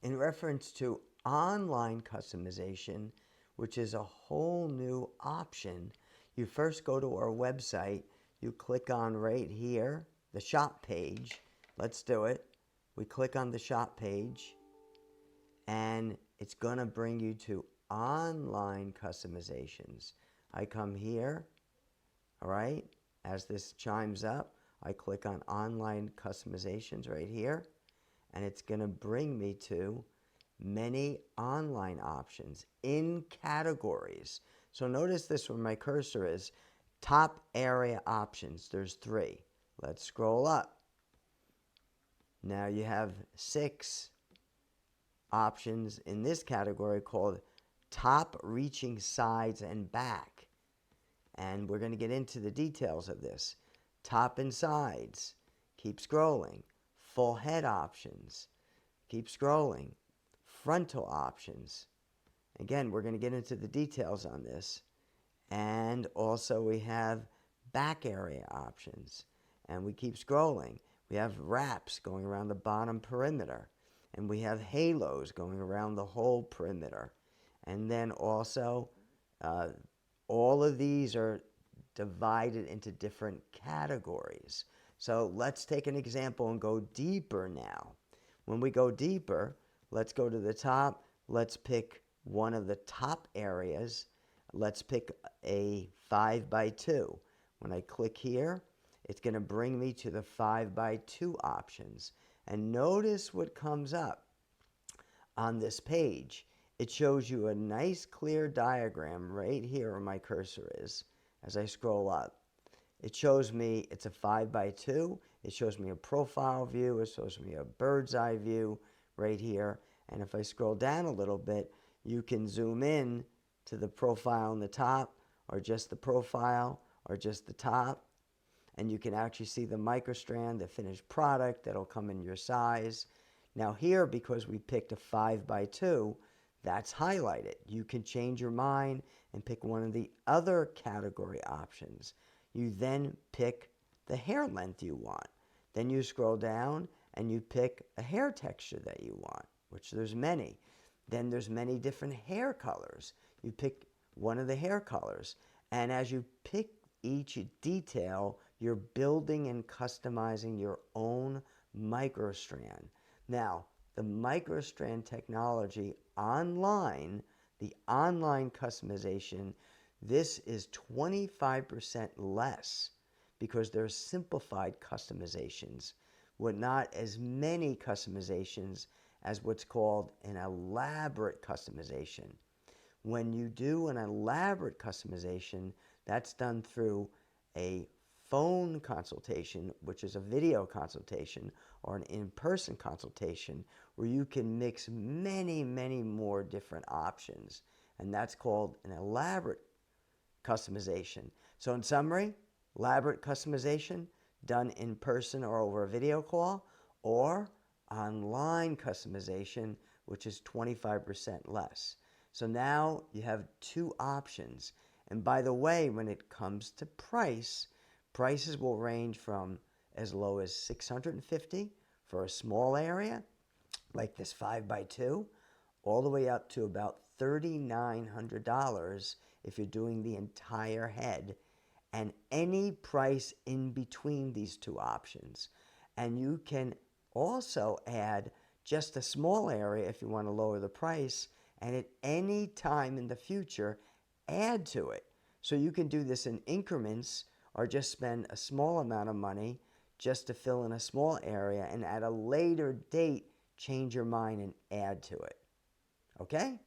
in reference to online customization, which is a whole new option. You first go to our website, you click on right here, the shop page. Let's do it. We click on the shop page, and it's going to bring you to online customizations. I come here, all right, as this chimes up, I click on online customizations right here, and it's going to bring me to many online options in categories. So notice this where my cursor is, top area options. There's 3. Let's scroll up. Now you have 6 options in this category called top reaching sides and back. And we're going to get into the details of this. Top and sides. Keep scrolling. Full head options. Keep scrolling. Frontal options. Again, we're going to get into the details on this. And also we have back area options. And we keep scrolling. We have wraps going around the bottom perimeter. And we have halos going around the whole perimeter. And then also, all of these are divided into different categories. So let's take an example and go deeper now. When we go deeper, let's go to the top. Let's pick one of the top areas. Let's pick a 5x2. When I click here, it's going to bring me to the 5x2 options. And notice what comes up on this page. It shows you a nice clear diagram right here where my cursor is as I scroll up. It shows me it's a 5x2. It shows me a profile view. It shows me a bird's eye view right here. And if I scroll down a little bit, you can zoom in to the profile on the top, or just the profile, or just the top. And you can actually see the microstrand, the finished product that'll come in your size. Now here, because we picked a 5x2, that's highlighted. You can change your mind and pick one of the other category options. You then pick the hair length you want. Then you scroll down and you pick a hair texture that you want, which there's many. Then there's many different hair colors. You pick one of the hair colors. And as you pick each detail, you're building and customizing your own microstrand. Now, the microstrand technology online, the online customization, this is 25% less because there's simplified customizations with not as many customizations as what's called an elaborate customization. When you do an elaborate customization, that's done through a phone consultation, which is a video consultation, or an in-person consultation, where you can mix many, many more different options. And that's called an elaborate customization. So in summary, elaborate customization done in person or over a video call, or online customization, which is 25% less. So now you have 2 options. And by the way, when it comes to price, prices will range from as low as $650 for a small area, like this 5x2, all the way up to about $3,900 if you're doing the entire head, and any price in between these 2 options. And you can also add just a small area if you want to lower the price, and at any time in the future, add to it. So you can do this in increments, or just spend a small amount of money just to fill in a small area, and at a later date, change your mind and add to it. Okay?